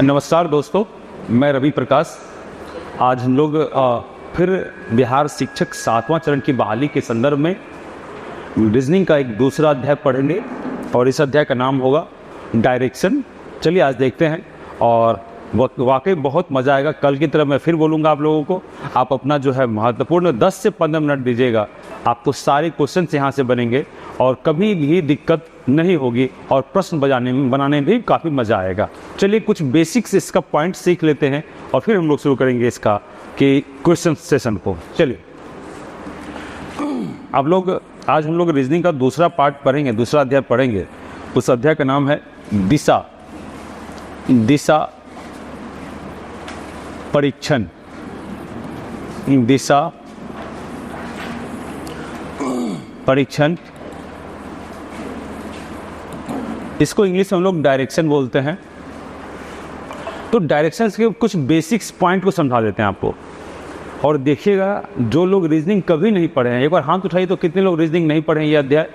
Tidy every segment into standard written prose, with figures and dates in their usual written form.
नमस्कार दोस्तों, मैं रवि प्रकाश। आज हम लोग फिर बिहार शिक्षक 7वां चरण की बहाली के संदर्भ में रीजनिंग का एक दूसरा अध्याय पढ़ेंगे और इस अध्याय का नाम होगा डायरेक्शन। चलिए आज देखते हैं और वाकई बहुत मज़ा आएगा। कल की तरह मैं फिर बोलूँगा आप लोगों को, आप अपना जो है महत्वपूर्ण 10 से 15 मिनट दीजिएगा। आपको सारे क्वेश्चन यहाँ से बनेंगे और कभी भी दिक्कत नहीं होगी और प्रश्न बनाने में भी काफ़ी मज़ा आएगा। चलिए कुछ बेसिक्स इसका पॉइंट सीख लेते हैं और फिर हम लोग शुरू करेंगे इसका कि क्वेश्चन सेशन को। चलिए आप लोग आज हम लोग रीजनिंग का दूसरा पार्ट पढ़ेंगे, दूसरा अध्याय पढ़ेंगे। उस अध्याय का नाम है दिशा परीक्षण। दिशा परीक्षण, इसको इंग्लिश में हम लोग डायरेक्शन बोलते हैं। तो डायरेक्शन के कुछ बेसिक्स पॉइंट को समझा देते हैं आपको। और देखिएगा, जो लोग रीजनिंग कभी नहीं पढ़े हैं, एक बार हाथ उठाइए तो कितने लोग रीजनिंग नहीं पढ़े हैं ये अध्याय।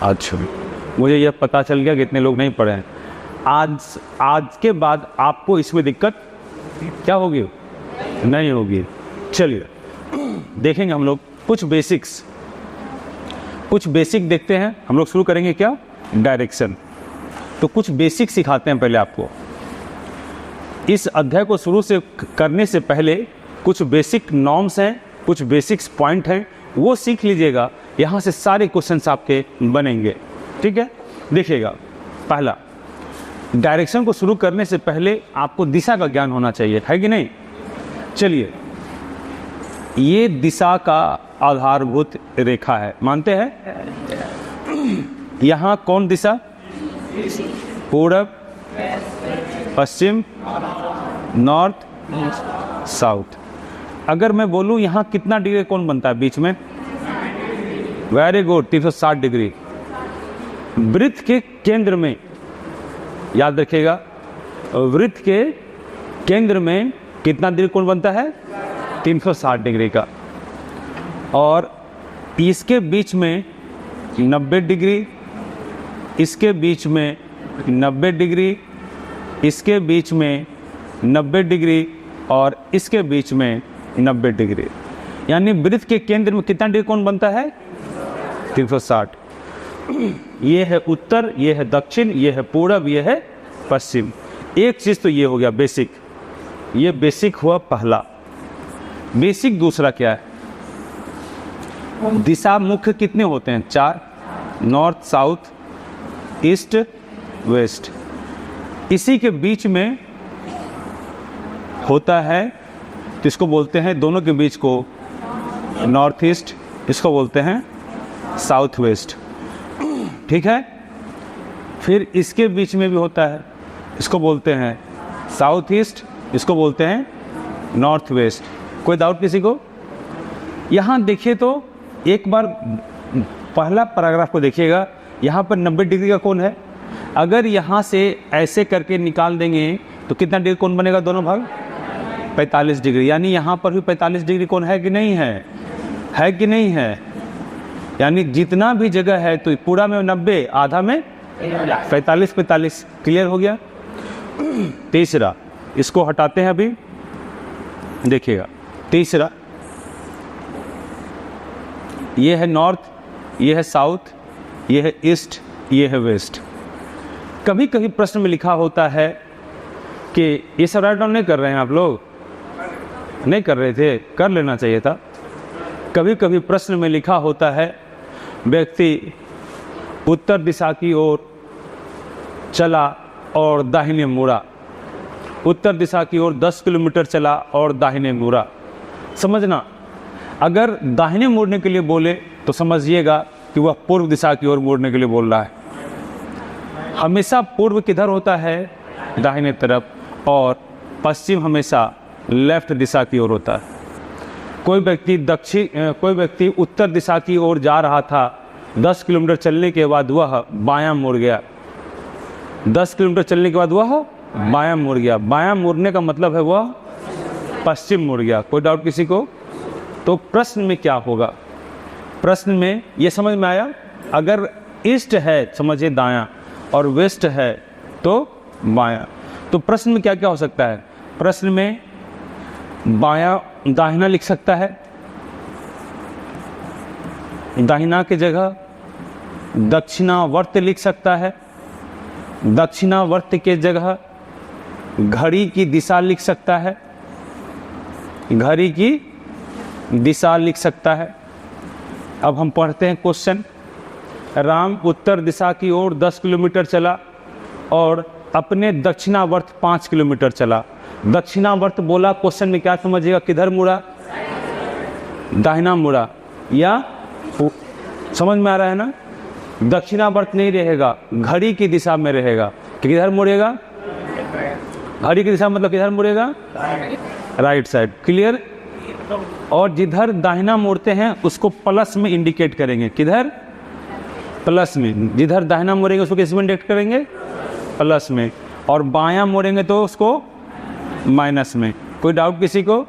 अच्छा, मुझे यह पता चल गया कितने लोग नहीं पढ़े हैं। आज के बाद आपको इसमें दिक्कत क्या होगी? नहीं होगी। चलिए देखेंगे हम लोग कुछ बेसिक देखते हैं। हम लोग शुरू करेंगे क्या? डायरेक्शन। तो कुछ बेसिक सिखाते हैं पहले आपको। इस अध्याय को शुरू से करने से पहले कुछ बेसिक नॉर्म्स हैं, कुछ बेसिक्स पॉइंट हैं, वो सीख लीजिएगा। यहाँ से सारे क्वेश्चंस आपके बनेंगे। ठीक है, देखिएगा। पहला, डायरेक्शन को शुरू करने से पहले आपको दिशा का ज्ञान होना चाहिए, है कि नहीं? चलिए, ये दिशा का आधारभूत रेखा है, मानते हैं? यहाँ कौन दिशा? पूरब, पश्चिम, नॉर्थ, साउथ। अगर मैं बोलूँ यहाँ कितना डिग्री कोण बनता है बीच में? Very good, 360 degree. वृत्त के केंद्र में, याद रखिएगा, वृत्त के केंद्र में कितना डिग्री कोण बनता है? 360 डिग्री का। और इसके बीच में 90 डिग्री, इसके बीच में 90 डिग्री, इसके बीच में 90 डिग्री और इसके बीच में 90 डिग्री। यानी वृत्त के केंद्र में कितना डिग्री कोण बनता है? 360। ये है उत्तर, ये है दक्षिण, ये है पूरब, ये है पश्चिम। एक चीज़ तो ये हो गया बेसिक, ये बेसिक हुआ पहला। बेसिक दूसरा क्या है? दिशा मुख्य कितने होते हैं? 4, नॉर्थ, साउथ, ईस्ट, वेस्ट। इसी के बीच में होता है, तो इसको बोलते हैं, दोनों के बीच को नॉर्थ ईस्ट, इसको बोलते हैं साउथ वेस्ट। ठीक है, फिर इसके बीच में भी होता है, इसको बोलते हैं साउथ ईस्ट, इसको बोलते हैं नॉर्थ वेस्ट। कोई डाउट किसी को? यहाँ देखिए तो एक बार पहला पैराग्राफ को देखिएगा। यहाँ पर 90 डिग्री का कोण है। अगर यहाँ से ऐसे करके निकाल देंगे तो कितना डिग्री कोण बनेगा? दोनों भाग 45 डिग्री। यानी यहाँ पर भी 45 डिग्री कोण है कि नहीं है? है कि नहीं है? यानी जितना भी जगह है तो पूरा में 90, आधा में 45। क्लियर हो गया? तीसरा, इसको हटाते हैं अभी, देखिएगा। तीसरा, ये है नॉर्थ, ये है साउथ, ये है ईस्ट, ये है वेस्ट। कभी कभी प्रश्न में लिखा होता है कि ये सब राइट डाउन नहीं कर रहे हैं आप लोग? नहीं कर रहे थे, कर लेना चाहिए था। कभी कभी प्रश्न में लिखा होता है व्यक्ति उत्तर दिशा की ओर चला और दाहिने मुड़ा। उत्तर दिशा की ओर 10 किलोमीटर चला और दाहिने मुड़ा। समझना, अगर दाहिने मुड़ने के लिए बोले तो समझिएगा कि वह पूर्व दिशा की ओर मुड़ने के लिए बोल रहा है। हमेशा पूर्व किधर होता है? दाहिने तरफ, और पश्चिम हमेशा लेफ्ट दिशा की ओर होता है। कोई व्यक्ति उत्तर दिशा की ओर जा रहा था, 10 किलोमीटर चलने के बाद वह बायां मुड़ गया। 10 किलोमीटर चलने के बाद वह बायां मुड़ गया। बायां मुड़ने का मतलब है वह पश्चिम मुड़ गया। कोई डाउट किसी को? तो प्रश्न में क्या होगा? प्रश्न में ये समझ में आया, अगर ईस्ट है समझिए दायां और वेस्ट है तो बायां। तो प्रश्न में क्या क्या हो सकता है? प्रश्न में बायां दाहिना लिख सकता है, दाहिना की जगह दक्षिणावर्त लिख सकता है, दक्षिणावर्त के जगह घड़ी की दिशा लिख सकता है, घड़ी की दिशा लिख सकता है। अब हम पढ़ते हैं क्वेश्चन। राम उत्तर दिशा की ओर 10 किलोमीटर चला और अपने दक्षिणावर्त 5 किलोमीटर चला। दक्षिणावर्त बोला, क्वेश्चन में क्या समझिएगा? किधर मुड़ा? दाहिना मुड़ा, या समझ में आ रहा है ना? दक्षिणावर्त नहीं रहेगा, घड़ी की दिशा में रहेगा। किधर मुड़ेगा? घड़ी की दिशा मतलब किधर मुड़ेगा? Right side. क्लियर? और जिधर दाहिना मोड़ते हैं उसको प्लस में इंडिकेट करेंगे। किधर? प्लस में। जिधर दाहिना मोड़ेंगे उसको किस में इंडिकेट करेंगे? प्लस में। और बायां मोड़ेंगे तो उसको माइनस में। कोई डाउट किसी को?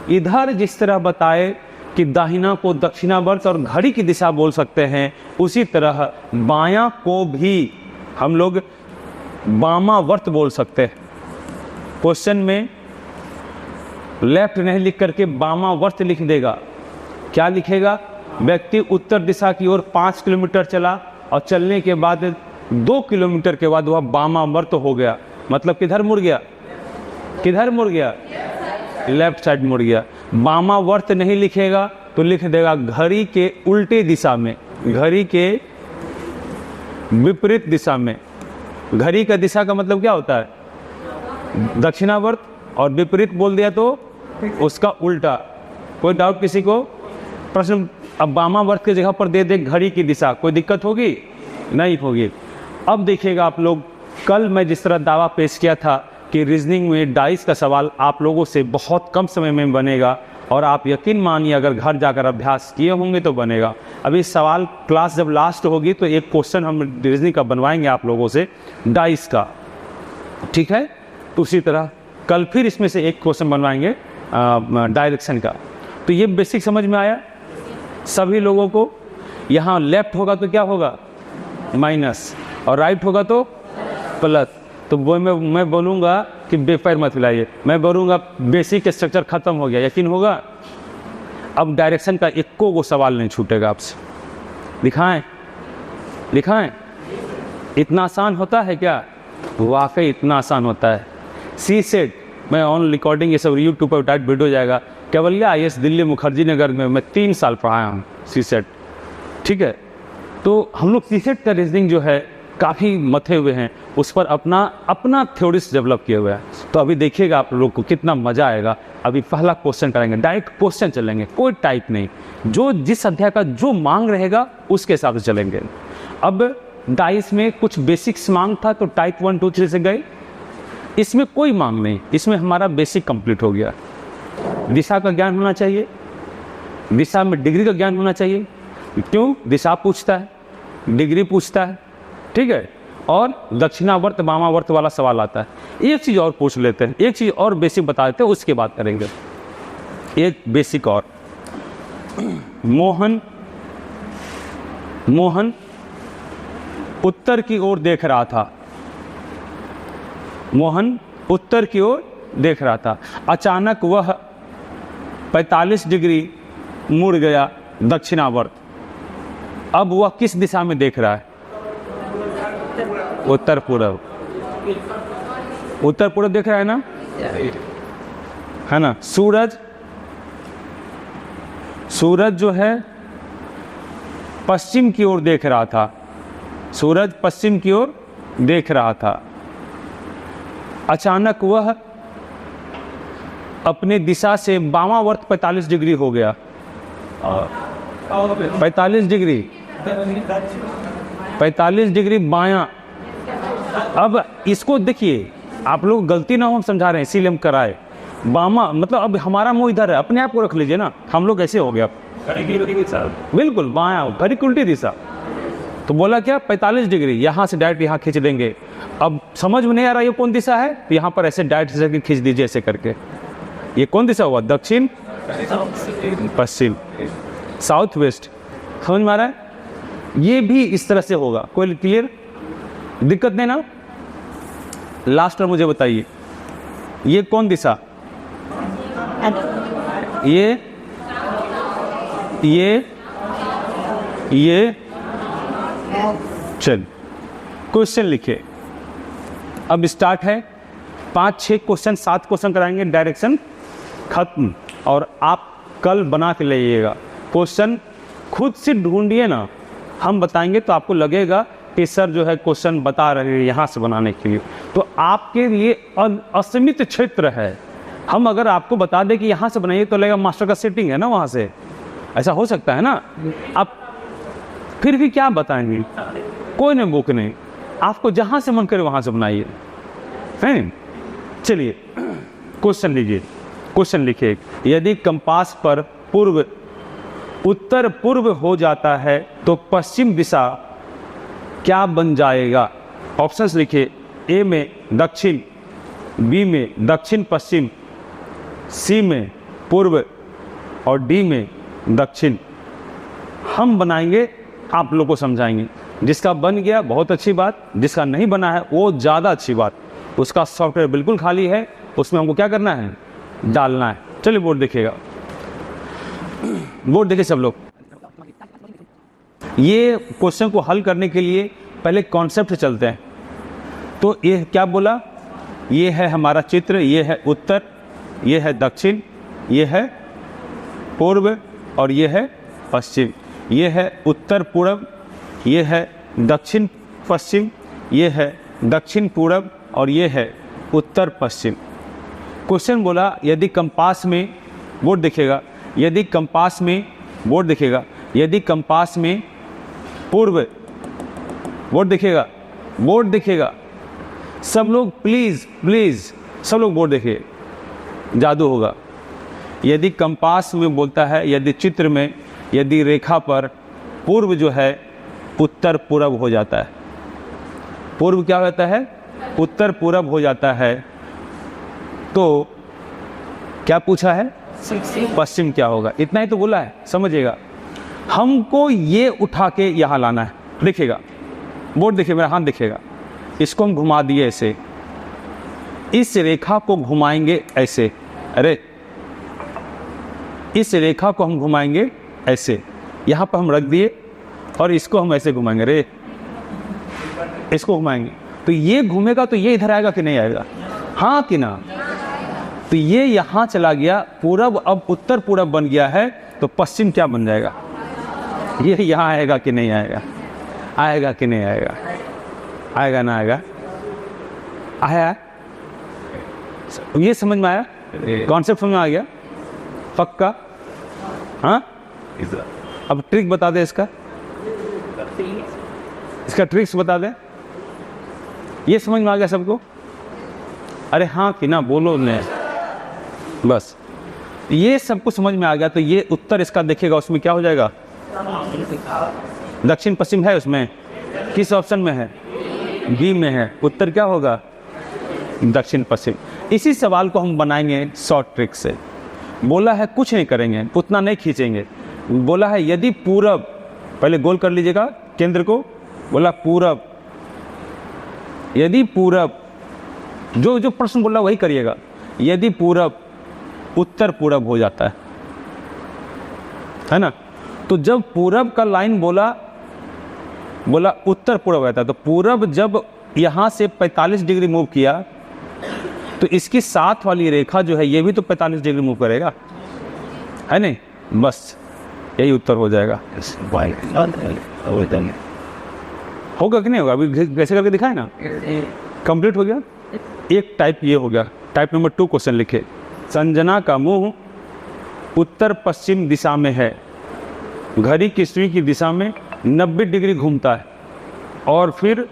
इधर जिस तरह बताए कि दाहिना को दक्षिणावर्त और घड़ी की दिशा बोल सकते हैं, उसी तरह बायां को भी हम लोग वामावर्त बोल सकते हैं। क्वेश्चन में लेफ्ट नहीं लिख करके वामावर्त लिख देगा। क्या लिखेगा? व्यक्ति उत्तर दिशा की ओर 5 किलोमीटर चला और चलने के बाद 2 किलोमीटर के बाद वह वामावर्त हो गया। मतलब किधर मुड़ गया? किधर मुड़ गया? लेफ्ट साइड मुड़ गया। वामावर्त नहीं लिखेगा तो लिख देगा घड़ी के उल्टे दिशा में, घड़ी के विपरीत दिशा में। घड़ी का दिशा का मतलब क्या होता है? दक्षिणावर्त, और विपरीत बोल दिया तो उसका उल्टा। कोई डाउट किसी को? प्रश्न अब वामावर्त की जगह पर दे दे घड़ी की दिशा, कोई दिक्कत होगी? नहीं होगी। अब देखिएगा आप लोग, कल मैं जिस तरह दावा पेश किया था कि रीजनिंग में डाइस का सवाल आप लोगों से बहुत कम समय में बनेगा, और आप यकीन मानिए अगर घर जाकर अभ्यास किए होंगे तो बनेगा। अभी सवाल क्लास जब लास्ट होगी तो एक क्वेश्चन हम रीजनिंग का बनवाएंगे आप लोगों से, डाइस का, ठीक है? तो उसी तरह कल फिर इसमें से एक क्वेश्चन बनवाएंगे डायरेक्शन का। तो ये बेसिक समझ में आया सभी लोगों को? यहाँ लेफ्ट होगा तो क्या होगा? माइनस, और राइट होगा तो प्लस। तो वो मैं बोलूँगा कि बेपैर मत हिलाइए, मैं बोलूँगा बेसिक स्ट्रक्चर खत्म हो गया। यकीन होगा? अब डायरेक्शन का इक्को को सवाल नहीं छूटेगा आपसे। दिखाएं? दिखाएं? इतना आसान होता है क्या? वाकई इतना आसान होता है। सी सेट, मैं ऑन रिकॉर्डिंग ये सब यूट्यूब पर टाइप वीडियो जाएगा। केवलिया IAS दिल्ली मुखर्जी नगर में मैं 3 साल पढ़ाया हूँ सी सेट, ठीक है? तो हम लोग सी सेट का रीजनिंग जो है काफ़ी मथे हुए हैं, उस पर अपना थ्योरीज डेवलप किए हुए हैं। तो अभी देखिएगा आप लोग को कितना मज़ा आएगा। अभी पहला क्वेश्चन करेंगे, डायरेक्ट क्वेश्चन चलेंगे, कोई टाइप नहीं, जो जिस अध्याय का जो मांग रहेगा उसके हिसाब से चलेंगे। अब डाइस में कुछ बेसिक्स मांग था तो टाइप 1, 2, 3 से गए। इसमें कोई मांग नहीं, इसमें हमारा बेसिक कंप्लीट हो गया। दिशा का ज्ञान होना चाहिए, दिशा में डिग्री का ज्ञान होना चाहिए। क्यों? दिशा पूछता है, डिग्री पूछता है, ठीक है? और दक्षिणावर्त वामावर्त वाला सवाल आता है। एक चीज़ और पूछ लेते हैं, एक चीज़ और बेसिक बता देते हैं, उसके बाद करेंगे एक बेसिक और। मोहन उत्तर की ओर देख रहा था। मोहन उत्तर की ओर देख रहा था। अचानक वह 45 डिग्री मुड़ गया दक्षिणावर्त। अब वह किस दिशा में देख रहा है? उत्तर पूर्व। उत्तर पूर्व देख रहा है ना? है ना? सूरज जो है पश्चिम की ओर देख रहा था। सूरज पश्चिम की ओर देख रहा था। अचानक वह अपने दिशा से वामावर्त 45 डिग्री हो गया। 45 डिग्री बायां। अब इसको देखिए, आप लोग गलती ना हो, हम समझा रहे हैं इसीलिए हम कराए। बामा मतलब अब हमारा मुंह इधर है, अपने आप को रख लीजिए ना, हम लोग ऐसे हो गया बिल्कुल बायां, घड़ी की उल्टी दिशा। तो बोला क्या? 45 डिग्री, यहाँ से डायरेक्ट यहाँ खींच देंगे। अब समझ में नहीं आ रहा ये कौन दिशा है, तो यहाँ पर ऐसे डायरेक्ट से खींच दीजिए ऐसे करके। ये कौन दिशा हुआ? दक्षिण पश्चिम, साउथ वेस्ट। समझ में आ रहा है? ये भी इस तरह से होगा। कोई क्लियर? दिक्कत नहीं ना? लास्ट में मुझे बताइए, ये कौन दिशा? ये चल क्वेश्चन लिखे। अब स्टार्ट है, 5-6 क्वेश्चन 7 क्वेश्चन कराएंगे, डायरेक्शन खत्म। और आप कल बना के लाइएगा क्वेश्चन, खुद से ढूंढिए ना, हम बताएंगे तो आपको लगेगा कि सर जो है क्वेश्चन बता रहे हैं यहाँ से बनाने के लिए। तो आपके लिए असीमित क्षेत्र है। हम अगर आपको बता दें कि यहाँ से बनाइए तो लगेगा मास्टर का सेटिंग है ना वहाँ से, ऐसा हो सकता है ना। आप फिर भी क्या बताएंगे, कोई नहीं बुक नहीं, आपको जहाँ से मन करे वहाँ से बनाइए, हैं। चलिए क्वेश्चन लीजिए, क्वेश्चन लिखिए। यदि कंपास पर पूर्व उत्तर पूर्व हो जाता है तो पश्चिम दिशा क्या बन जाएगा? ऑप्शंस लिखिए। ए में दक्षिण, बी में दक्षिण पश्चिम, सी में पूर्व और डी में दक्षिण। हम बनाएंगे, आप लोगों को समझाएंगे। जिसका बन गया बहुत अच्छी बात, जिसका नहीं बना है वो ज़्यादा अच्छी बात। उसका सॉफ्टवेयर बिल्कुल खाली है, उसमें हमको क्या करना है, डालना है। चलिए बोर्ड देखिएगा, बोर्ड देखिए सब लोग। ये क्वेश्चन को हल करने के लिए पहले कॉन्सेप्ट चलते हैं। तो ये क्या बोला, ये है हमारा चित्र, ये है उत्तर, ये है दक्षिण, ये है पूर्व और ये है पश्चिम। ये है उत्तर पूर्व, ये है दक्षिण पश्चिम, ये है दक्षिण पूर्व और ये है उत्तर पश्चिम। क्वेश्चन बोला यदि कंपास में, बोर्ड दिखेगा, यदि कंपास में, बोर्ड दिखेगा, यदि कंपास में पूर्व, बोर्ड दिखेगा, बोर्ड दिखेगा। सब लोग प्लीज़ प्लीज़ सब लोग बोर्ड देखिए, जादू होगा। यदि कंपास में बोलता है, यदि चित्र में, यदि रेखा पर पूर्व जो है उत्तर पूर्व हो जाता है, पूर्व क्या होता है, उत्तर पूर्व हो जाता है, तो क्या पूछा है, पश्चिम क्या होगा। इतना ही तो बोला है, समझिएगा। हमको ये उठा के यहाँ लाना है। देखिएगा बोर्ड, देखिए मेरा हाथ दिखेगा, इसको हम घुमा दिए ऐसे, इस रेखा को घुमाएंगे ऐसे, अरे इस रेखा को हम घुमाएंगे ऐसे, यहाँ पर हम रख दिए और इसको हम ऐसे घुमाएंगे, अरे इसको घुमाएंगे तो ये घूमेगा, तो ये इधर आएगा कि नहीं आएगा, हाँ कि ना। तो ये यहाँ चला गया पूरब, अब उत्तर पूरब बन गया है, तो पश्चिम क्या बन जाएगा, ये यहाँ आएगा कि नहीं आएगा, आएगा कि नहीं आएगा, आएगा ना आएगा, आया। ये समझ में आया, कॉन्सेप्ट समझ में आ गया पक्का। हाँ अब ट्रिक बता दे, इसका ट्रिक्स बता दे। ये समझ में आ गया सबको, अरे हाँ कि ना, बोलो ने, बस ये सबको समझ में आ गया। तो ये उत्तर इसका देखिएगा, उसमें क्या हो जाएगा, दक्षिण पश्चिम है, उसमें किस ऑप्शन में है, बी में है। उत्तर क्या होगा, दक्षिण पश्चिम। इसी सवाल को हम बनाएंगे शॉर्ट ट्रिक से। बोला है कुछ नहीं करेंगे, उतना नहीं खींचेंगे। बोला है यदि पूरब, पहले गोल कर लीजिएगा केंद्र को, बोला पूरब, यदि पूरब, जो जो प्रश्न बोला वही करिएगा। यदि पूरब उत्तर पूरब हो जाता है ना, तो जब पूरब का लाइन बोला उत्तर पूरब रहता है, तो पूरब जब यहाँ से 45 डिग्री मूव किया तो इसकी साथ वाली रेखा जो है ये भी तो 45 डिग्री मूव करेगा, है नहीं, बस यही उत्तर हो जाएगा। होगा कि नहीं होगा, अभी कैसे करके दिखाए ना, कंप्लीट हो गया। एक टाइप ये हो गया। टाइप नंबर 2 क्वेश्चन लिखे। संजना का मुंह उत्तर पश्चिम दिशा में है, घड़ी की सुई की दिशा में 90 डिग्री घूमता है और फिर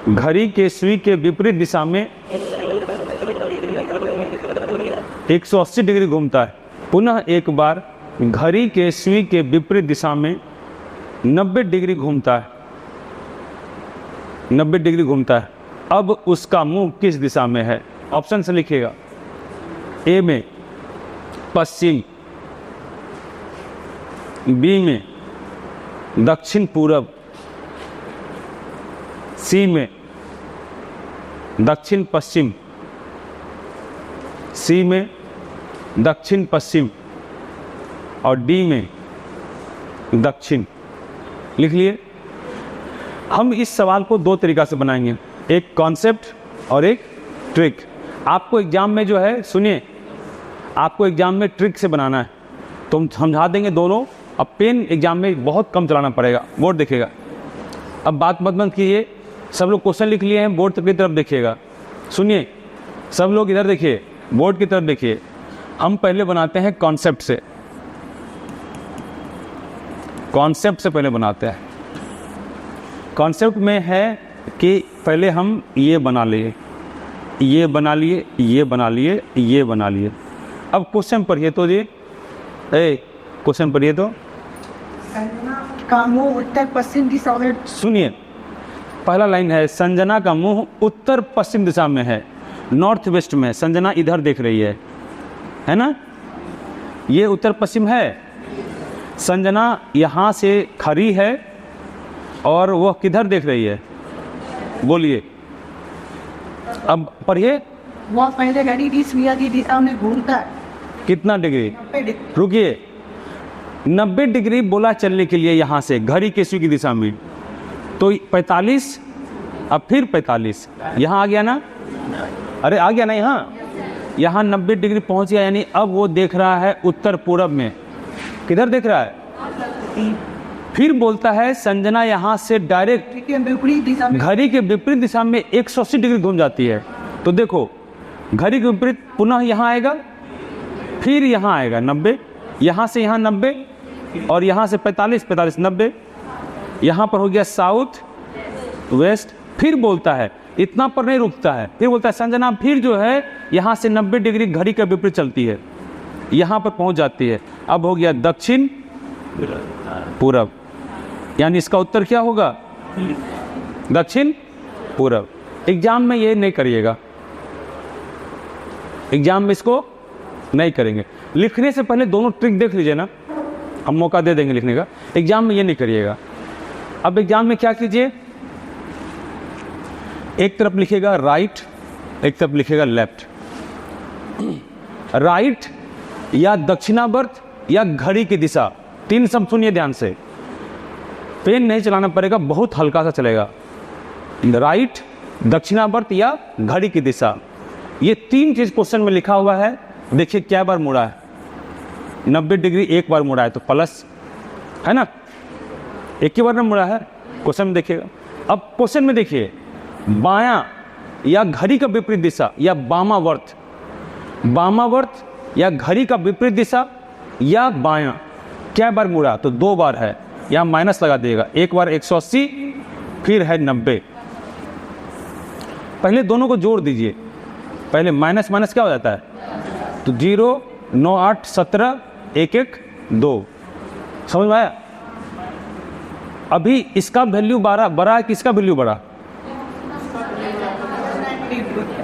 घड़ी के सुई के विपरीत दिशा में 180 डिग्री घूमता है। पुनः एक बार घड़ी के सुई के विपरीत दिशा में 90 डिग्री घूमता है, 90 डिग्री घूमता है। अब उसका मुंह किस दिशा में है? ऑप्शन से लिखिएगा। ए में पश्चिम, बी में दक्षिण पूरब, सी में दक्षिण पश्चिम, सी में दक्षिण पश्चिम और डी में दक्षिण। लिख लिए। हम इस सवाल को दो तरीक़ा से बनाएंगे, एक कॉन्सेप्ट और एक ट्रिक। आपको एग्जाम में जो है, सुनिए, आपको एग्जाम में ट्रिक से बनाना है, तो हम समझा देंगे दोनों। अब पेन एग्जाम में बहुत कम चलाना पड़ेगा, बोर्ड देखेगा। अब बात मत बंद कीजिए, सब लोग क्वेश्चन लिख लिए हैं, बोर्ड की तरफ देखिएगा। सुनिए, सब लोग इधर देखिए, बोर्ड की तरफ देखिए। हम पहले बनाते हैं कॉन्सेप्ट से, कॉन्सेप्ट से पहले बनाते हैं। कॉन्सेप्ट में है कि पहले हम ये बना लिए, ये बना लिए, ये बना लिए, ये बना लिए। अब क्वेश्चन पढ़िए तो जी, क्वेश्चन पढ़िए तो। का मुंह उत्तर पश्चिम दिशा में। सुनिए, पहला लाइन है, संजना का मुंह उत्तर पश्चिम दिशा में है, नॉर्थ वेस्ट में। संजना इधर देख रही है ना, ये उत्तर पश्चिम है। संजना यहाँ से खड़ी है और वह किधर देख रही है, बोलिए। अब पढ़िए। वह पहले घड़ी 20 की दिशा में घूमता है। कितना डिग्री? 90 डिग्री। रुकिए, 90 डिग्री बोला चलने के लिए यहाँ से घड़ी केसवी की दिशा में, तो 45, अब फिर 45, यहाँ आ गया ना, अरे आ गया ना, यहाँ 90 डिग्री पहुँच गया, यानी अब वो देख रहा है उत्तर पूरब में। किधर देख रहा है? फिर बोलता है संजना यहाँ से डायरेक्ट घड़ी के विपरीत दिशा में 180 डिग्री घूम जाती है। तो देखो, घड़ी के विपरीत पुनः यहाँ आएगा, फिर यहाँ आएगा 90, यहाँ से यहाँ 90 और यहाँ से 45, 45, 90। यहाँ पर हो गया साउथ वेस्ट। फिर बोलता है, इतना पर नहीं रुकता है, फिर बोलता है संजना फिर जो है यहाँ से 90 डिग्री घड़ी के विपरीत चलती है, यहाँ पर पहुँच जाती है। अब हो गया दक्षिण पूरब, यानी इसका उत्तर क्या होगा? दक्षिण पूरब। एग्जाम में ये नहीं करिएगा, एग्जाम में इसको नहीं करेंगे। लिखने से पहले दोनों ट्रिक देख लीजिए ना, हम मौका दे देंगे लिखने का। एग्जाम में ये नहीं करिएगा। अब एग्जाम में क्या कीजिए, एक तरफ लिखेगा राइट, एक तरफ लिखेगा लेफ्ट। राइट या दक्षिणावर्त या घड़ी की दिशा, तीन शब्द सुनिए ध्यान से, पेन नहीं चलाना पड़ेगा, बहुत हल्का सा चलेगा। राइट, दक्षिणावर्त या घड़ी की दिशा, ये तीन चीज क्वेश्चन में लिखा हुआ है। देखिए क्या बार मुड़ा है, 90 डिग्री एक बार मुड़ा है तो प्लस है ना, एक ही बार में मुड़ा है, क्वेश्चन में देखिएगा। अब क्वेश्चन में देखिए, बायां या घड़ी का विपरीत दिशा या वामावर्त, वामावर्त या घड़ी का विपरीत दिशा या बायां, क्या बार मुड़ा? तो दो बार है, यहाँ माइनस लगा दिएगा, एक बार 180 फिर है 90। पहले दोनों को जोड़ दीजिए, पहले माइनस माइनस क्या हो जाता है, तो 0, 9, 8, 17, 1, 1, 2। समझ में आया? अभी इसका वैल्यू बड़ा है कि इसका वैल्यू बड़ा?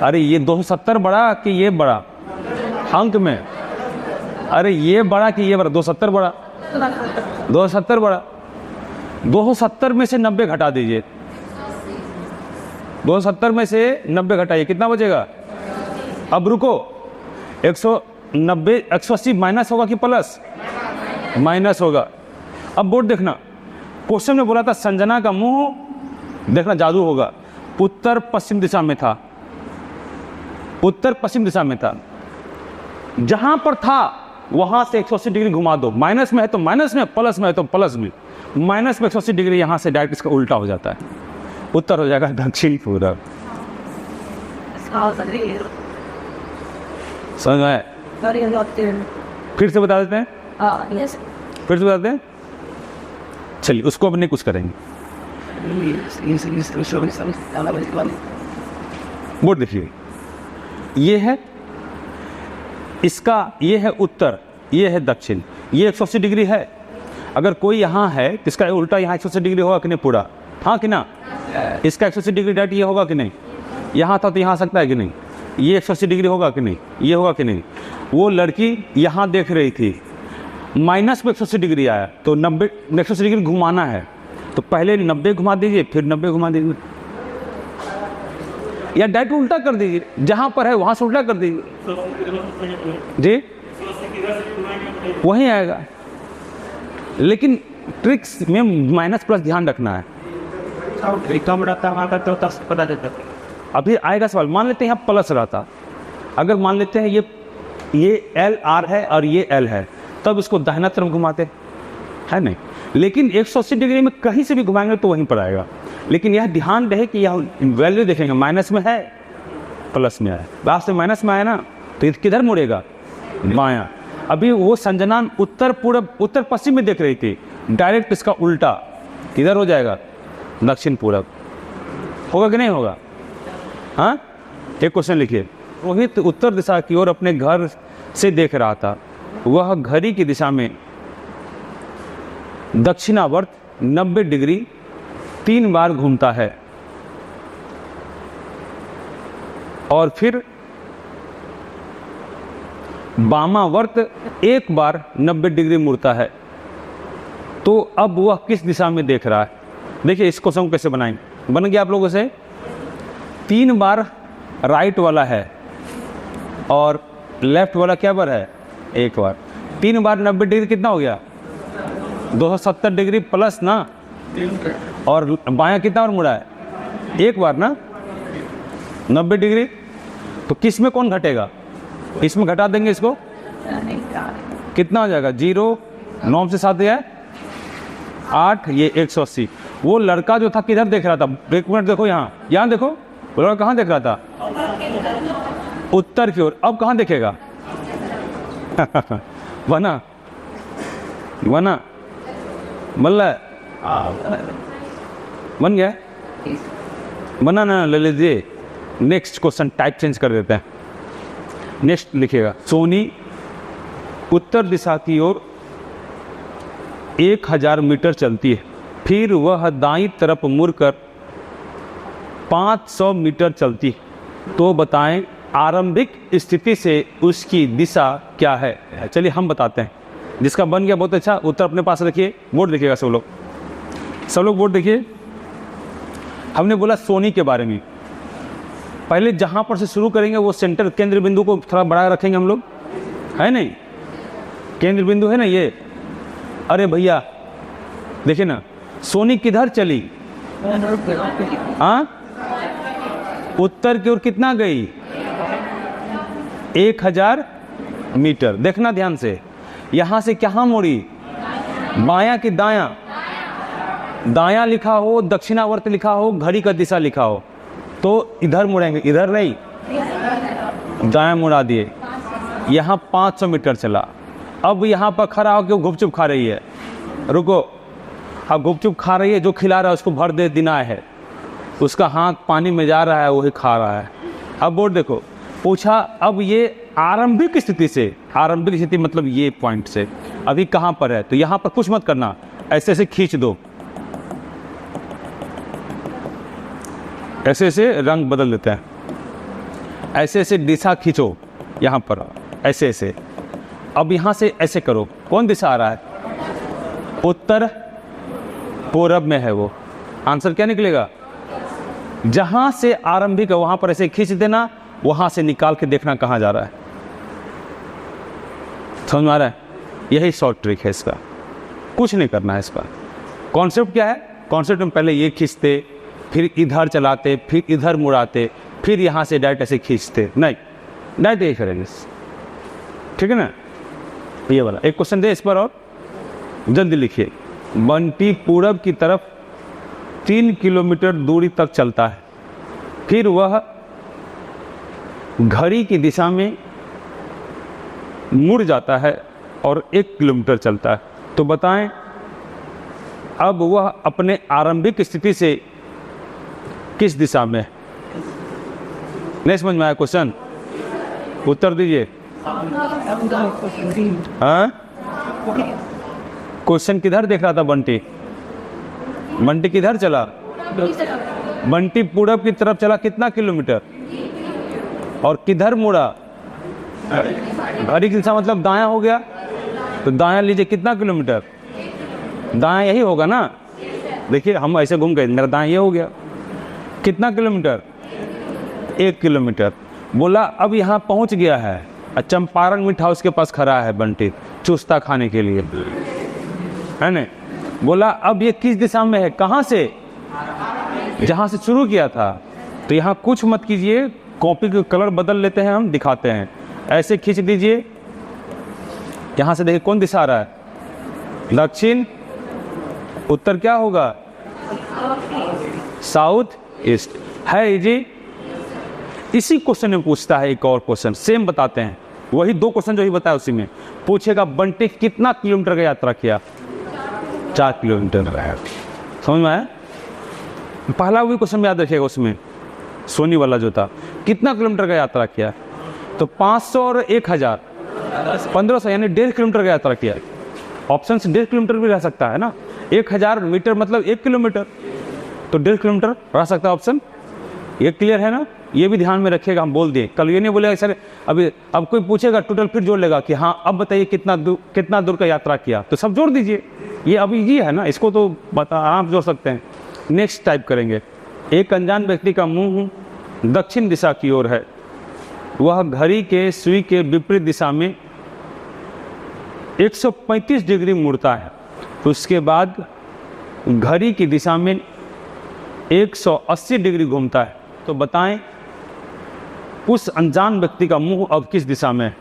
अरे ये 270 बड़ा कि ये बड़ा अंक में? अरे ये बड़ा कि ये बड़ा? 270 बड़ा, 270 बड़ा। 270 में से 90 घटा दीजिए, 270 में से 90 घटाइए, कितना बचेगा? अब रुको, 190, 180 माइनस होगा कि प्लस? माइनस होगा। अब बोर्ड देखना, क्वेश्चन में बोला था संजना का मुंह, देखना जादू होगा, उत्तर पश्चिम दिशा में था, उत्तर पश्चिम दिशा में था। जहां पर था वहां से 180 डिग्री घुमा दो, माइनस में है तो माइनस में, प्लस में है तो प्लस में। माइनस में 180 डिग्री यहां से डायरेक्ट इसका उल्टा हो जाता है, उत्तर हो जाएगा दक्षिण पूरब। समझ में आया? फिर से बता देते हैं, फिर से बताते हैं। चलिए उसको अब नहीं कुछ करेंगे। बोर्ड देखिए, ये है इसका, ये है उत्तर, ये है दक्षिण, ये 180 डिग्री है। अगर कोई यहाँ है तो इसका उल्टा यहाँ 180 डिग्री होगा कि नहीं पूरा? हाँ कि ना? इसका 180 डिग्री डायरेक्ट ये होगा कि नहीं? यहाँ था तो यहाँ आ सकता है कि नहीं? ये 180 डिग्री होगा कि नहीं? ये होगा कि नहीं? वो लड़की यहाँ देख रही थी, माइनस में 180 डिग्री आया तो 180 डिग्री घुमाना है, तो पहले 90 घुमा दीजिए फिर 90 घुमा दीजिए। या डायरेक्ट उल्टा कर दीजिए, जहां पर है वहां से उल्टा कर दीजिए जी, वहीं आएगा। लेकिन ट्रिक्स में माइनस प्लस ध्यान रखना है। कम रहता वहाँ का तो पता चलता। अभी आएगा सवाल, मान लेते हैं यहाँ प्लस रहता, अगर मान लेते हैं ये एल आर है और ये एल है, तब इसको दाहिना तरफ घुमाते है नहीं, लेकिन 180 डिग्री में कहीं से भी घुमाएंगे तो वहीं पर आएगा। लेकिन यह ध्यान रहे कि यह वैल्यू देखेंगे माइनस में है प्लस में है, बाहर से माइनस में आया ना तो ये किधर मुड़ेगा, बायां। अभी वो संजना उत्तर पूर्व उत्तर पश्चिम में देख रही थी, डायरेक्ट इसका उल्टा किधर हो जाएगा, दक्षिण पूर्व। होगा कि नहीं होगा? हाँ, एक क्वेश्चन लिखिए। रोहित उत्तर दिशा की ओर अपने घर से देख रहा था, वह घड़ी की दिशा में दक्षिणावर्त 90 डिग्री 3 बार घूमता है और फिर वामावर्त 1 बार 90 डिग्री मुड़ता है। तो अब वह किस दिशा में देख रहा है? देखिए इस क्वेश्चन को कैसे बनाएंगे, बन गया आप लोगों से। 3 बार राइट वाला है और लेफ्ट वाला क्या बार है, 1 बार। 3 बार 90 डिग्री कितना हो गया, 270 डिग्री प्लस ना, और बायां कितना बार मुड़ा है, 1 बार ना, 90 डिग्री। तो किस में कौन घटेगा, इसमें घटा देंगे इसको, कितना हो जाएगा, 0 9 से 7 है 8, ये 180। वो लड़का जो था किधर देख रहा था, एक मिनट देखो, यहाँ देखो, वो लड़का कहाँ देख रहा था, उत्तर की ओर। अब कहाँ देखेगा बना बन गया, बना ना, ले लीजिए। नेक्स्ट क्वेश्चन टाइप चेंज कर देते हैं। नेक्स्ट लिखिएगा, सोनी उत्तर दिशा की ओर 1000 मीटर चलती है, फिर वह दाईं तरफ मुड़कर 500 मीटर चलती, तो बताएं आरंभिक स्थिति से उसकी दिशा क्या है। चलिए हम बताते हैं, जिसका बन गया बहुत अच्छा। उत्तर अपने पास रखिए, बोर्ड देखिएगा सब लोग बोर्ड देखिए। हमने बोला सोनी के बारे में, पहले जहां पर से शुरू करेंगे वो सेंटर केंद्र बिंदु को थोड़ा बड़ा रखेंगे हम लोग, है नहीं, केंद्र बिंदु है ना ये। अरे भैया देखिए ना, सोनी किधर चली, हाँ, उत्तर की ओर कितना गई, 1000 मीटर। देखना ध्यान से, यहां से कहाँ मुड़ी, बायां की दायां, दायां लिखा हो, दक्षिणावर्त लिखा हो, घड़ी का दिशा लिखा हो, तो इधर मुड़ेंगे, इधर नहीं, दायां मुड़ा दिए। यहाँ 500 मीटर चला। अब यहाँ पर खड़ा होकर गुपचुप खा रही है, रुको, अब गुपचुप खा रही है, जो खिला रहा है उसको भर दे देना है, उसका हाथ पानी में जा रहा है, वही खा रहा है। अब बोर्ड देखो, पूछा अब ये आरंभिक स्थिति से, आरंभिक स्थिति मतलब ये पॉइंट से अभी कहाँ पर है, तो यहाँ पर कुछ मत करना, ऐसे ऐसे खींच दो, ऐसे ऐसे रंग बदल देते हैं, ऐसे ऐसे दिशा खींचो यहाँ पर, ऐसे ऐसे। अब यहाँ से ऐसे करो, कौन दिशा आ रहा है, उत्तर पूरब में है वो। आंसर क्या निकलेगा, जहाँ से आरंभिक है वहाँ पर ऐसे खींच देना, वहाँ से निकाल के देखना कहाँ जा रहा है। समझ में आ रहा है? यही शॉर्ट ट्रिक है इसका, कुछ नहीं करना है इसका। कॉन्सेप्ट क्या है, कॉन्सेप्ट में पहले ये खींचते, फिर इधर चलाते, फिर इधर मुड़ाते, फिर यहाँ से डायरेक्ट ऐसे खींचते, नहीं, डायरेक्ट यही करेंगे, ठीक है ना। ये वाला एक क्वेश्चन दे इस पर, और जल्दी लिखिए। बंटी पूरब की तरफ 3 किलोमीटर दूरी तक चलता है, फिर वह घड़ी की दिशा में मुड़ जाता है और 1 किलोमीटर चलता है, तो बताएं अब वह अपने आरंभिक स्थिति से किस दिशा में है। नहीं समझ में आया क्वेश्चन, उत्तर दीजिए। हाँ, क्वेश्चन किधर देख रहा था बंटी, बंटी किधर चला, बंटी पूरब की तरफ चला, कितना किलोमीटर, और किधर मुड़ा, घड़ी की दिशा मतलब दायां हो गया, तो दायां लीजिए, कितना किलोमीटर, दायां यही होगा ना, देखिए हम ऐसे घूम गए, मेरा दायां ये हो गया, कितना किलोमीटर, 1 किलोमीटर। बोला अब यहाँ पहुँच गया है, चंपारण मीट हाउस के पास खड़ा है बंटी चूस्ता खाने के लिए, है ना। बोला अब ये किस दिशा में है, कहाँ से, जहाँ से शुरू किया था। तो यहाँ कुछ मत कीजिए, कॉपी का कलर बदल लेते हैं, हम दिखाते हैं। ऐसे खींच दीजिए, यहाँ से देखिए कौन दिशा आ रहा है, दक्षिण। उत्तर क्या होगा, साउथ ईस्ट है जी। इसी क्वेश्चन में पूछता है एक और क्वेश्चन, सेम बताते हैं, वही 2 क्वेश्चन जो ही बताया उसी में पूछेगा, बंटी कितना किलोमीटर का यात्रा किया, 4 किलोमीटर। समझ में आया। पहला वही क्वेश्चन याद रखिएगा, उसमें सोनी वाला जो था, कितना किलोमीटर का यात्रा किया, तो 500 और 1000 1500, यानी 1.5 किलोमीटर का यात्रा किया। ऑप्शन से 1.5 किलोमीटर भी रह सकता है ना, 1000 मीटर मतलब 1 किलोमीटर, तो 1.5 किलोमीटर रह सकता है ऑप्शन। ये क्लियर है ना, ये भी ध्यान में रखिएगा। हम बोल दिए, कल ये नहीं बोलेगा सर अभी, अब कोई पूछेगा टोटल फिर जोड़ लेगा कि हाँ अब बताइए कितना दूर का यात्रा किया, तो सब जोड़ दीजिए। ये अभी ये है ना, इसको तो आप जोड़ सकते हैं। नेक्स्ट टाइप करेंगे, एक अनजान व्यक्ति का मुंह दक्षिण दिशा की ओर है, वह घड़ी के सुई के विपरीत दिशा में 135 डिग्री मुड़ता है, उसके बाद घड़ी की दिशा में 180 डिग्री घूमता है। तो बताएं उस अनजान व्यक्ति का मुंह अब किस दिशा में है।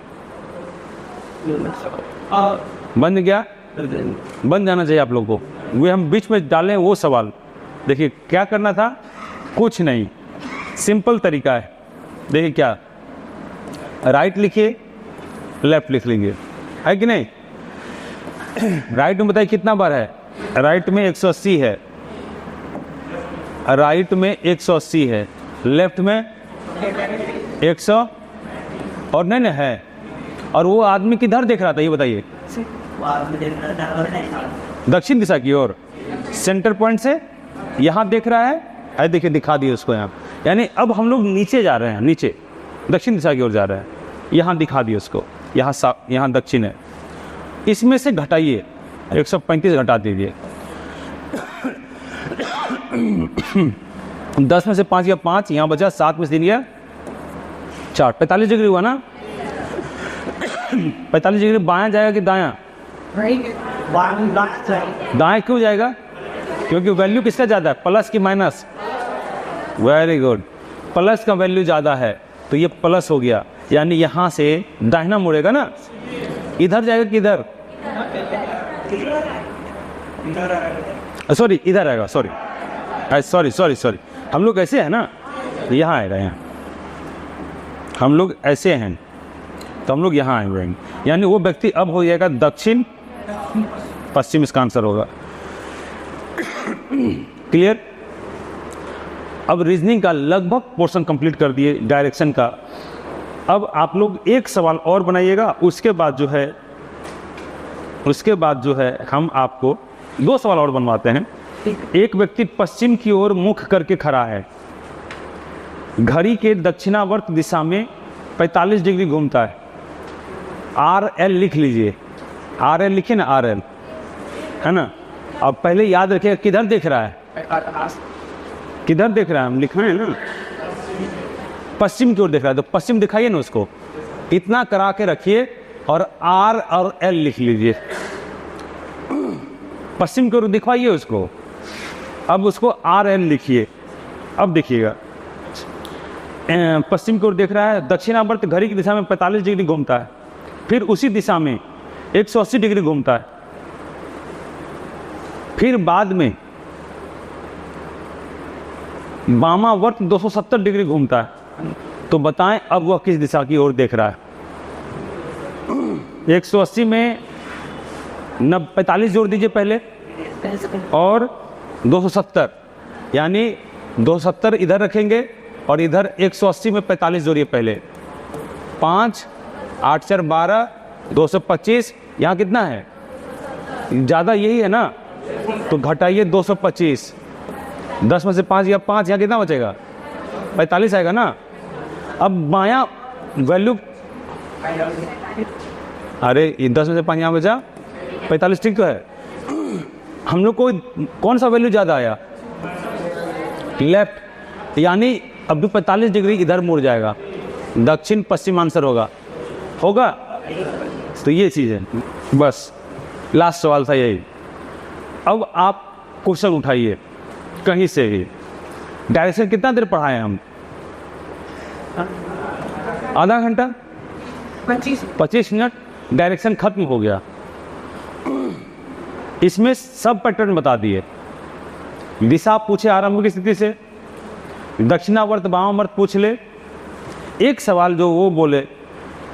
बन गया, बन जाना चाहिए आप लोगों को। वे हम बीच में डालें वो सवाल, देखिए क्या करना था, कुछ नहीं, सिंपल तरीका है। देखिए क्या, राइट लिखिए, लेफ्ट लिख लीजिए, है कि नहीं। राइट में बताइए कितना बार है, राइट में 180 है, राइट में 180 है, लेफ्ट में 100 और नहीं है। और वो आदमी किधर देख रहा था ये बताइए, दक्षिण दिशा की ओर, सेंटर पॉइंट से यहाँ देख रहा है, देखिए दिखा दिए उसको यहाँ। यानी अब हम लोग नीचे जा रहे हैं, नीचे दक्षिण दिशा की ओर जा रहे हैं, यहाँ दिखा दिए उसको, यहाँ दक्षिण है। इसमें से घटाइए, 135 घटा दीजिए। 10 में से 5 गया 5, यहाँ बचा 7 में से 3 गया 4, 45 डिग्री हुआ ना। 45 डिग्री बायां जाएगा कि दायां, दाएं क्यों जाएगा, क्योंकि वैल्यू किसका ज़्यादा है, प्लस की माइनस। वेरी गुड, प्लस का वैल्यू ज़्यादा है तो ये प्लस हो गया, यानी यहाँ से दाहिना मुड़ेगा ना। इधर जाएगा कि इधर, सॉरी इधर आएगा, सॉरी हम लोग ऐसे हैं ना, यहाँ आएगा, यहाँ हम लोग ऐसे हैं तो हम लोग यहाँ आएंगे, यानी वो व्यक्ति अब हो जाएगा दक्षिण पश्चिम, इसका आंसर होगा। क्लियर। अब रीजनिंग का लगभग पोर्शन कंप्लीट कर दिए, डायरेक्शन का। अब आप लोग एक सवाल और बनाइएगा, उसके बाद जो है हम आपको 2 सवाल और बनवाते हैं। एक व्यक्ति पश्चिम की ओर मुख करके खड़ा है, घड़ी के दक्षिणावर्त दिशा में 45 डिग्री घूमता है। RL लिख लीजिए, RL लिखिए ना, RL है ना। अब पहले याद रखिएगा किधर देख रहा है, किधर देख रहा है, हम लिख रहे हैं ना, पश्चिम की ओर देख रहा है, तो पश्चिम दिखाइए ना उसको, इतना करा के रखिए और R और L लिख लीजिए, पश्चिम की ओर दिखवाइए उसको। अब उसको RL लिखिए। अब देखिएगा पश्चिम की ओर देख रहा है, दक्षिणावर्त घड़ी की दिशा में 45 डिग्री घूमता है, फिर उसी दिशा में 180 डिग्री घूमता है, फिर बाद में वामावर्त 270 डिग्री घूमता है। तो बताएं अब वह किस दिशा की ओर देख रहा है। 180 में 45 जोड़ दीजिए पहले, और 270, यानी 270 इधर रखेंगे और इधर 180 में 45 जोड़िए पहले। 5 8 4 12, 225, यहाँ कितना है, ज़्यादा यही है ना, तो घटाइए 225। 10 में से 5 या 5, यहाँ कितना बचेगा, 45 आएगा ना। अब बायां वैल्यू, अरे 10 में से 5 यहाँ बचा 45, ठीक तो है। हम लोग को कौन सा वैल्यू ज़्यादा आया, लेफ्ट, यानी अब भी 45 डिग्री इधर मुड़ जाएगा, दक्षिण पश्चिम आंसर होगा। तो ये चीज़ है। बस लास्ट सवाल था यही। अब आप क्वेश्चन उठाइए कहीं से भी। डायरेक्शन कितना देर पढ़ाए हम? आधा घंटा, 25 मिनट। डायरेक्शन खत्म हो गया। इसमें सब पैटर्न बता दिए। दिशा पूछे आरंभ की स्थिति से, दक्षिणावर्त वामावर्त पूछ ले। एक सवाल जो वो बोले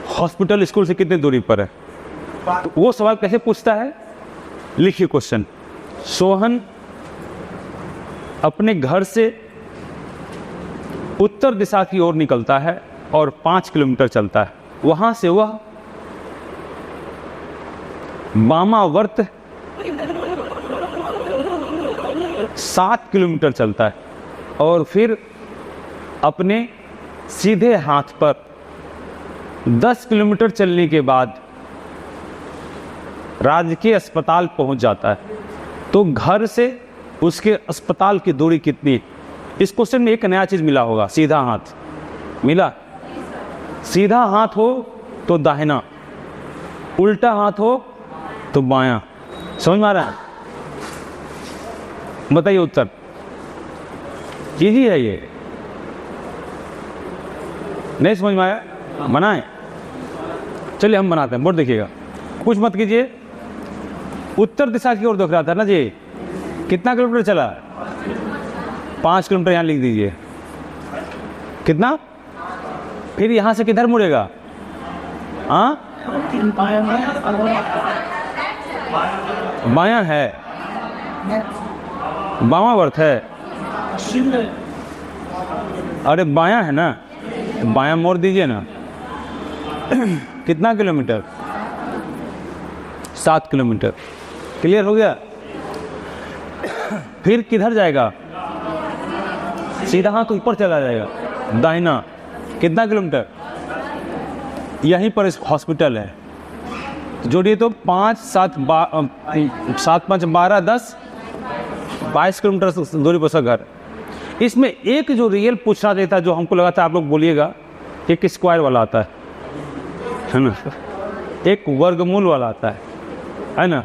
हॉस्पिटल स्कूल से कितनी दूरी पर है, तो वो सवाल कैसे पूछता है? लिखिए क्वेश्चन। सोहन अपने घर से उत्तर दिशा की ओर निकलता है और 5 किलोमीटर चलता है। वहां से वह वामावर्त 7 किलोमीटर चलता है और फिर अपने सीधे हाथ पर 10 किलोमीटर चलने के बाद राजकीय अस्पताल पहुंच जाता है। तो घर से उसके अस्पताल की दूरी कितनी? इस क्वेश्चन में एक नया चीज मिला होगा, सीधा हाथ मिला। सीधा हाथ हो तो दाहिना, उल्टा हाथ हो तो बायां। समझ में आ रहा है? बताइए उत्तर। इजी है ये, नहीं समझ में आया? बनाएं। चलिए हम बनाते हैं। बोर्ड देखिएगा, कुछ मत कीजिए। उत्तर दिशा की ओर देख रहा था ना जी। कितना किलोमीटर चला? 5 किलोमीटर यहाँ लिख दीजिए। कितना? फिर यहाँ से किधर मुड़ेगा? हाँ, बायां है, वामावर्त है। अरे बायां है ना, बायां मोड़ दीजिए ना। कितना किलोमीटर? 7 किलोमीटर। क्लियर हो गया? फिर किधर जाएगा? सीधा हाथ ऊपर चला जाएगा, दाहिना। कितना किलोमीटर? यहीं पर इस हॉस्पिटल है। जोड़िए तो 5, 7, 5, 12, 10, 22 किलोमीटर दूरी पर उसका घर। इसमें एक जो रियल पूछना चाहिए था, जो हमको लगा था आप लोग बोलिएगा, एक स्क्वायर वाला आता है ना, एक वर्गमूल वाला आता है ना।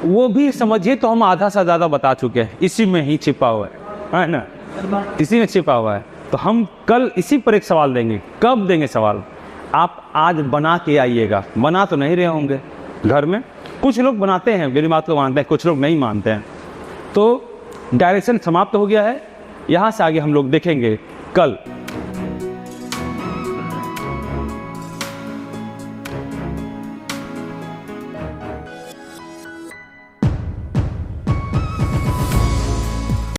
वो भी समझिए तो हम आधा से ज़्यादा बता चुके हैं, इसी में ही छिपा हुआ है ना, इसी में छिपा हुआ है। तो हम कल इसी पर एक सवाल देंगे। कब देंगे सवाल? आप आज बना के आइएगा। बना तो नहीं रहे होंगे घर में, कुछ लोग बनाते हैं, मेरी बात को मानते हैं, कुछ लोग नहीं मानते हैं। तो डायरेक्शन समाप्त हो गया है। यहाँ से आगे हम लोग देखेंगे कल।